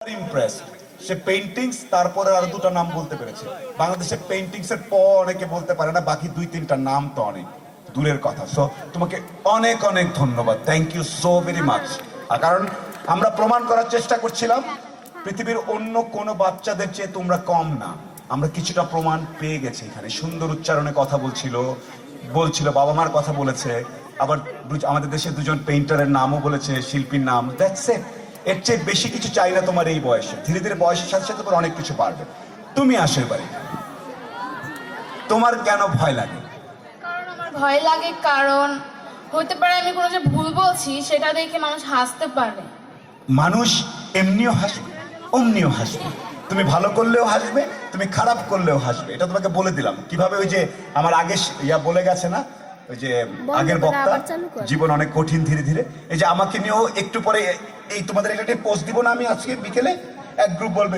Impressed সে paintings তারপরে আর দুটো নাম বলতে পেরেছে। বাংলাদেশের পেইন্টিংস এর পর অনেকে বলতে পারে না, বাকি দুই তিনটা নাম তো অনেক দূরের কথা। সো তোমাকে অনেক অনেক ধন্যবাদ, thank you so very much. আর কারণ আমরা প্রমাণ করার চেষ্টা করছিলাম পৃথিবীর অন্য কোনো বাচ্চাদের চেয়ে তোমরা কম না। আমরা কিছুটা প্রমাণ পেয়ে গেছি এখানে। সুন্দর উচ্চারণে কথা বলছিল বাবা মার কথা বলেছে, আবার আমাদের দেশের দুজন পেইন্টারের নামও বলেছে, শিল্পীর নাম। That's it. এর চেয়ে বেশি কিছু চাই না তোমার এই বয়সে। ধীরে ধীরে বয়সের সাথে সাথে তোমার অনেক কিছু পারবে। তুমি আসো এবারে, তোমার কেন ভয় লাগে? কারণ আমার ভয় লাগে, কারণ হতে পারে আমি কোনো যে ভুল বলছি সেটা দেখে মানুষ হাসতে পারে। মানুষ এমনিও হাসবে, অমনিও হাসবে। তুমি ভালো করলেও হাসবে, তুমি খারাপ করলেও হাসবে। এটা তোমাকে বলে দিলাম। কিভাবে ওই যে আমার আগে বলে গেছে না, ওই যে আগের বক্তা, জীবন অনেক কঠিন ধীরে ধীরে। এই যে আমাকে নিয়েও একটু পরে এই তোমাদের একটা পোস্ট দিব না আমি আজকে বিকেলে, এক গ্রুপ বলবে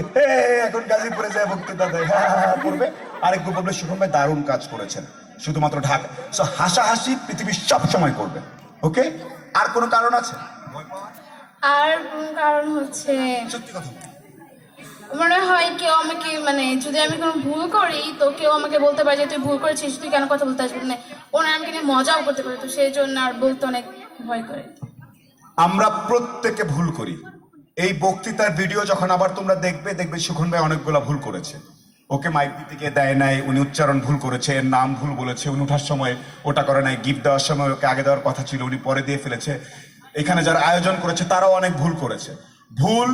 এখন গাজীপুরে যায় বক্তৃতা দেয়, হ্যাঁ করবে। আরেক গ্রুপ বলবে শুভম ভাই দারুণ কাজ করেছেন, শুধুমাত্র ঢাকা। সো হাসাহাসি পৃথিবীর সব সময় করবে, ওকে? আর কোনো কারণ আছে? আর কারণ হচ্ছে সত্যি কথা মনে হয় কেউ আমাকে, মানে যদি আমি কোনো ভুল করি তো কেউ আমাকে বলতে পারে যে তুই ভুল করেছিস, তুই কেন কথা বলতে আসবি, মানে ওনারা আমাকে নিয়ে মজাও করতে পারে। তো সেই জন্য আর বলতে অনেক ভয় করে। আমরা প্রত্যেকে ভুল করি। এই বক্তৃতার ভিডিও যখন আবার তোমরা দেখবে সুখন ভাই অনেকগুলো ভুল করেছে। ওকে মাইক দিতে গিয়ে দেয় নাই, উনি উচ্চারণ ভুল করেছে, এর নাম ভুল বলেছে, উনি ওঠার সময় ওটা করে নাই, গিফট দেওয়ার সময় ওকে আগে দেওয়ার কথা ছিল উনি পরে দিয়ে ফেলেছে। এখানে যারা আয়োজন করেছে তারাও অনেক ভুল করেছে। ভুল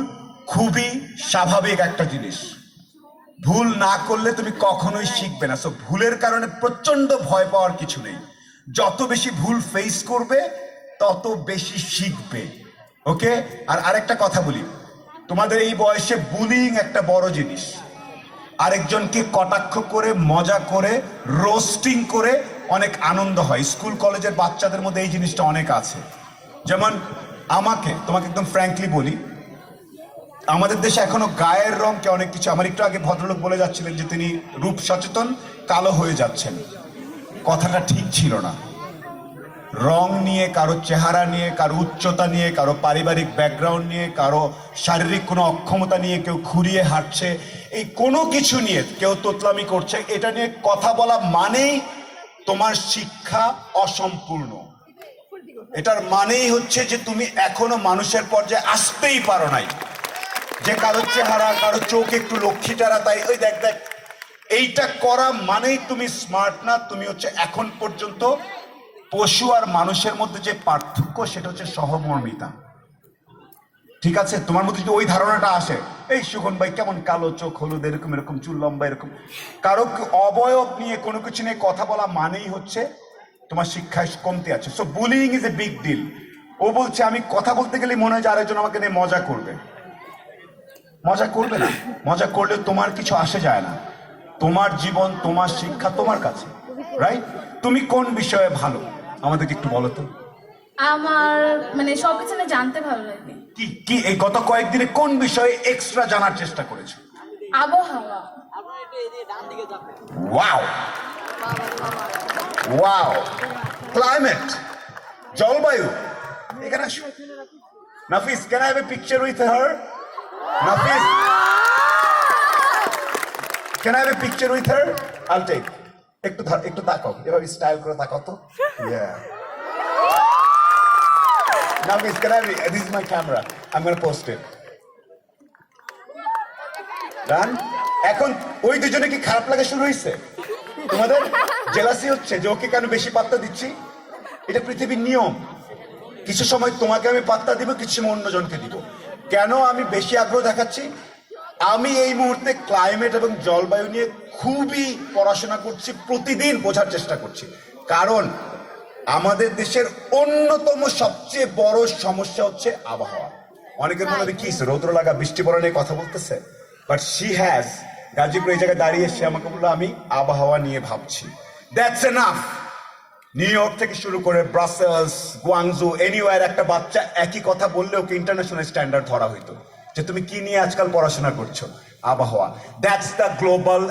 খুবই স্বাভাবিক একটা জিনিস। ভুল না করলে তুমি কখনোই শিখবে না। সো ভুলের কারণে প্রচন্ড ভয় পাওয়ার কিছু নেই। যত বেশি ভুল ফেস করবে তত বেশি শিখবে, ওকে? আর আরেকটা কথা বলি, তোমাদের এই বয়সে বুলিং একটা বড় জিনিস। আরেকজনকে কটাক্ষ করে, মজা করে, রোস্টিং করে অনেক আনন্দ হয়। স্কুল কলেজের বাচ্চাদের মধ্যে এই জিনিসটা অনেক আছে। যেমন তোমাকে একদম ফ্র্যাঙ্কলি বলি, আমাদের দেশে এখনো গায়ের রংকে অনেক কিছু, আমার একটু আগে ভদ্রলোক বলে যাচ্ছিলেন যে তিনি রূপ সচেতন, কালো হয়ে যাচ্ছেন। কথাটা ঠিক ছিল না। রং নিয়ে, কারো চেহারা নিয়ে, কারো উচ্চতা নিয়ে, কারো পারিবারিক ব্যাকগ্রাউন্ড নিয়ে, কারো শারীরিক কোনো অক্ষমতা নিয়ে কেউ খুঁড়িয়ে হাঁটছে, এই কোনো কিছু নিয়ে কেউ তোতলামি করছে, এটা নিয়ে কথা বলা মানেই তোমার শিক্ষা অসম্পূর্ণ। এটার মানেই হচ্ছে যে তুমি এখনো মানুষের পর্যায়ে আসতেই পারো নাই। যে কারো চেহারা, কারো চোখ একটু লক্ষ্মীটারা, তাই ওই দেখ এইটা করা মানেই তুমি স্মার্ট না। তুমি হচ্ছে এখন পর্যন্ত পশু আর মানুষের মধ্যে যে পার্থক্য সেটা হচ্ছে সহমর্মিতা, ঠিক আছে? তোমার মধ্যে যদি ওই ধারণাটা আসে, এই সুখন ভাই কেমন কালো চোখ, হলুদ, এরকম এরকম চুল লম্বা, এরকম কারো অবয়ব নিয়ে কোনো কিছু নিয়ে কথা বলা মানেই হচ্ছে তোমার শিক্ষায় কমতি আছে। So bullying is a big deal. ও বলছে আমি কথা বলতে গেলে মনে হয় যে আরেকজন আমাকে নিয়ে মজা করবে। মজা করবে না। মজা করলে তোমার কিছু আসে যায় না। তোমার জীবন, তোমার শিক্ষা তোমার কাছে, রাইট? তুমি কোন বিষয়ে ভালো আমাদেরকে একটু বলো তো। আমার মানে সব কিছু নিয়ে জানতে ভালো লাগে। কি কি এই গত কয়েকদিনে কোন বিষয়ে এক্সট্রা জানার চেষ্টা করেছো? আবহাওয়া। ওয়াও ওয়াও, ক্লাইমেট, জলবায়ু। এখানে আসো Nafis, can I have a picture with her? Nafis, can I have a picture with her? I'll take. একটু তাকাও, এভাবে স্টাইল করে তাকাও তো। ইয়া, Nafis, can I? This is my camera. I'm going to post it. Done? এখন ওই দুজনে কি খারাপ লাগা শুরু হয়েছে? তোমাদের জেলাসি হচ্ছে যে ওকে কেন বেশি পাত্তা দিচ্ছি? এটা পৃথিবীর নিয়ম। কিছু সময় তোমাকে আমি পাত্তা দিব, কিছু সময় অন্যজনকে দিব। কেন আমি বেশি আগ্রহ দেখাচ্ছি? আমি এই মুহূর্তে ক্লাইমেট এবং জলবায়ু নিয়ে খুবই পড়াশোনা করছি, প্রতিদিন বোঝার চেষ্টা করছি। কারণ আমাদের দেশের অন্যতম সবচেয়ে বড় সমস্যা হচ্ছে আবহাওয়া। অনেকের মনে হয় কি রৌদ্র লাগা, বৃষ্টি পড়া নিয়ে কথা বলতেছে, বাট শি হ্যাজ গাজীপুর এই জায়গায় দাঁড়িয়ে সে আমাকে বললো আমি আবহাওয়া নিয়ে ভাবছি। That's enough. নিউ ইয়র্ক থেকে শুরু করে ব্রাসেলস, গুয়াংজু, এনিওয়ার একটা বাচ্চা একই কথা বললে ওকে ইন্টারন্যাশনাল স্ট্যান্ডার্ড ধরা হইতো যে তুমি কি নিয়ে আজকাল পড়াশোনা করছো? আবহাওয়া। That's the global